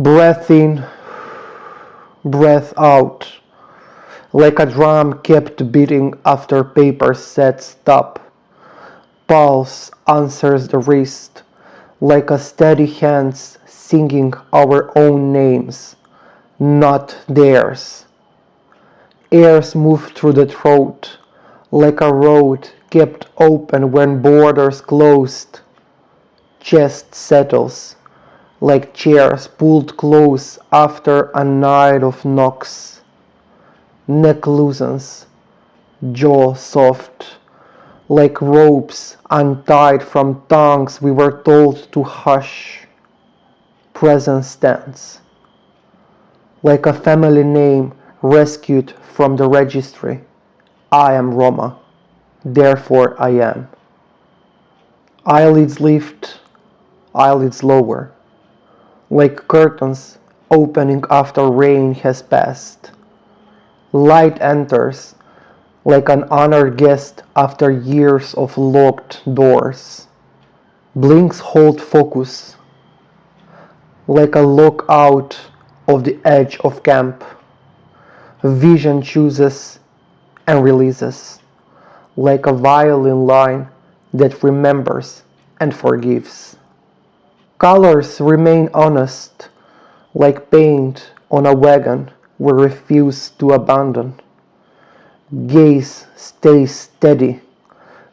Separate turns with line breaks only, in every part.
Breath in, breath out, like a drum kept beating after paper said stop. Pulse answers the wrist, like a steady hands singing our own names, not theirs. Airs move through the throat, like a road kept open when borders closed. Chest settles, like chairs pulled close after a night of knocks. Neck loosens, jaw soft, like ropes untied from tongues we were told to hush. Presence stands, like a family name rescued from the registry. I am Roma, therefore I am. Eyelids lift, eyelids lower, like curtains opening after rain has passed. Light enters, like an honored guest after years of locked doors. Blinks hold focus, like a lockout of the edge of camp. Vision chooses and releases, like a violin line that remembers and forgives. Colors remain honest, like paint on a wagon we refuse to abandon. Gaze stays steady,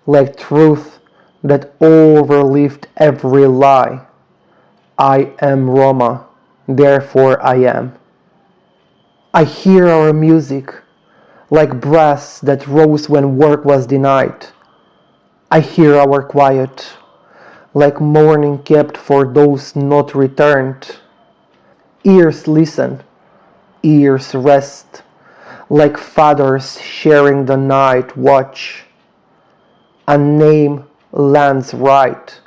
like truth that overlived every lie. I am Roma, therefore I am. I hear our music, like brass that rose when work was denied. I hear our quiet, like mourning kept for those not returned. Ears listen, ears rest, like fathers sharing the night watch. A name lands right,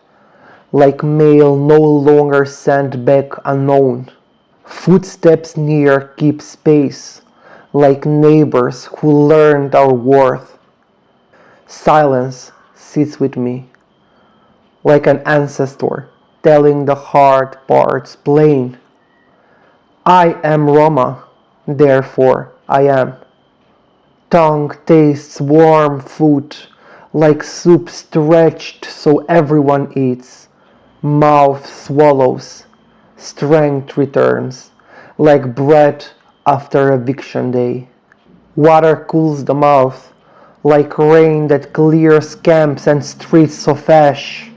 like mail no longer sent back unknown. Footsteps near keep space, like neighbors who learned our worth. Silence sits with me, like an ancestor telling the hard parts plain. I am Roma, therefore I am. Tongue tastes warm food, like soup stretched so everyone eats. Mouth swallows, strength returns, like bread after eviction day. Water cools the mouth, like rain that clears camps and streets of ash.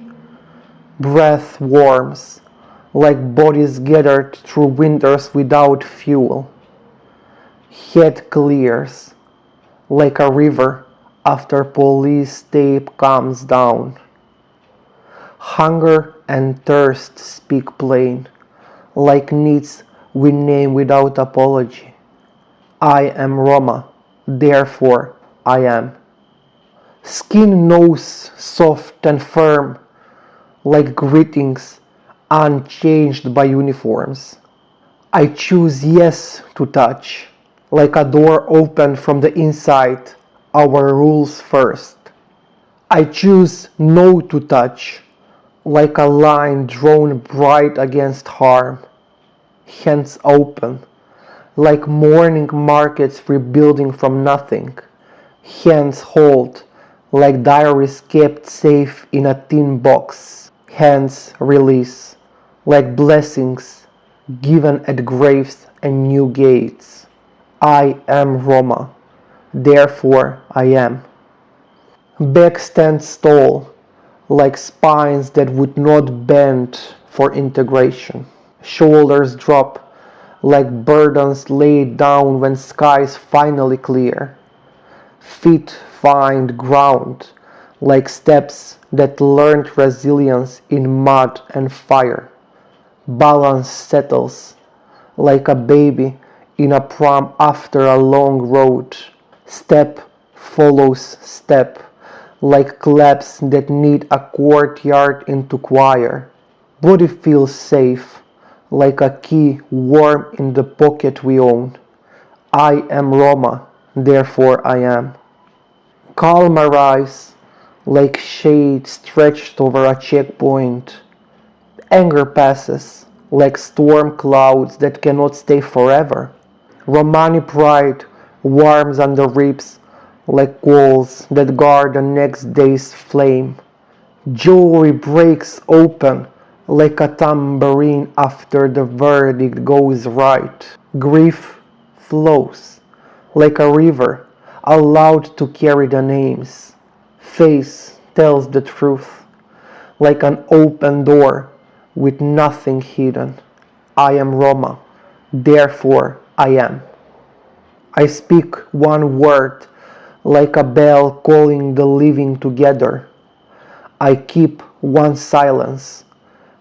Breath warms, like bodies gathered through winters without fuel. Head clears, like a river after police tape comes down. Hunger and thirst speak plain, like needs we name without apology. I am Roma, therefore I am. Skin knows soft and firm, like greetings unchanged by uniforms. I choose yes to touch, like a door opened from the inside, our rules first. I choose no to touch, like a line drawn bright against harm. Hands open, like morning markets rebuilding from nothing. Hands hold, like diaries kept safe in a tin box. Hands release, like blessings given at graves and new gates. I am Roma, therefore I am. Back stands tall, like spines that would not bend for integration. Shoulders drop, like burdens laid down when skies finally clear. Feet find ground, like steps that learned resilience in mud and fire. Balance settles, like a baby in a prom after a long road. Step follows step, like claps that need a courtyard into choir. Body feels safe, like a key warm in the pocket we own. I am Roma, therefore I am. Calm arrives, like shade stretched over a checkpoint. Anger passes, like storm clouds that cannot stay forever. Romani pride warms under ribs like walls that guard the next day's flame. Joy breaks open like a tambourine after the verdict goes right. Grief flows like a river allowed to carry the names. Face tells the truth like an open door with nothing hidden. I am Roma, therefore I am. I speak one word like a bell calling the living together. I keep one silence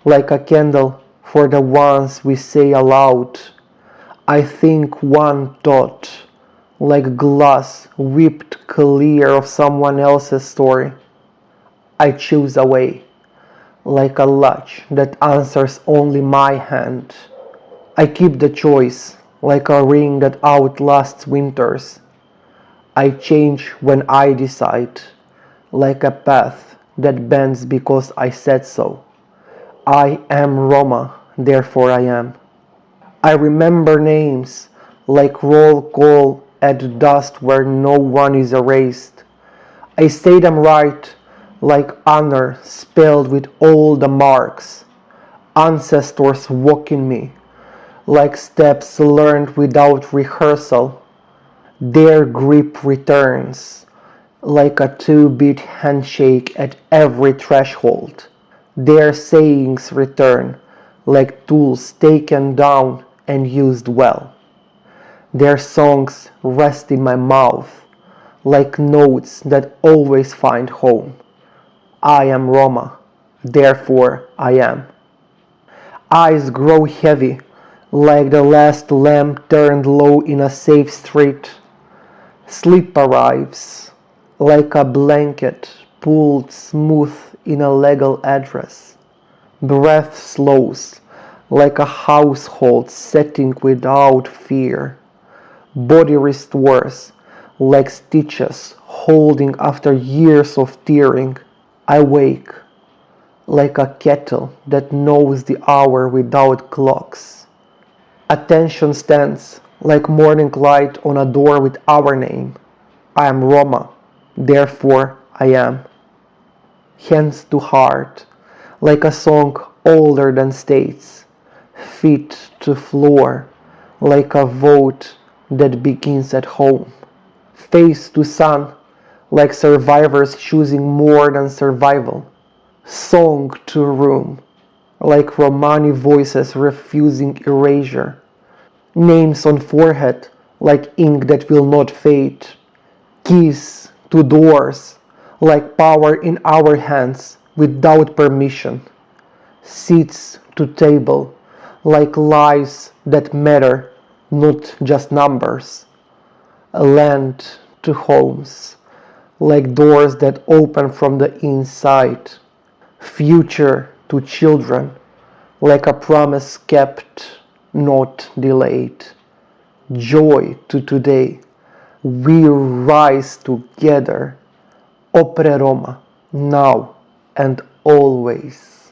like a candle for the ones we say aloud. I think one thought like glass whipped clear of someone else's story. I choose a way like a latch that answers only my hand. I keep the choice like a ring that outlasts winters. I change when I decide, like a path that bends because I said so. I am Roma, therefore I am. I remember names like roll call at dust where no one is erased. I say them right like honor spelled with all the marks. Ancestors walk in me like steps learned without rehearsal. Their grip returns like a two-beat handshake at every threshold. Their sayings return like tools taken down and used well. Their songs rest in my mouth like notes that always find home. I am Roma, therefore I am. Eyes grow heavy like the last lamp turned low in a safe street. Sleep arrives like a blanket pulled smooth in a legal address. Breath slows like a household setting without fear. Body restores like stitches holding after years of tearing. I wake like a kettle that knows the hour without clocks. Attention stands like morning light on a door with our name. I am Roma, therefore I am. Hands to heart, like a song older than states. Feet to floor, like a vote that begins at home. Face to sun, like survivors choosing more than survival. Song to room, like Romani voices refusing erasure. Names on forehead, like ink that will not fade. Keys to doors, like power in our hands without permission. Seats to table, like lives that matter, not just numbers. Land to homes, like doors that open from the inside. Future to children, like a promise kept, not delayed. Joy to today. We rise together. OpreRoma, now and always.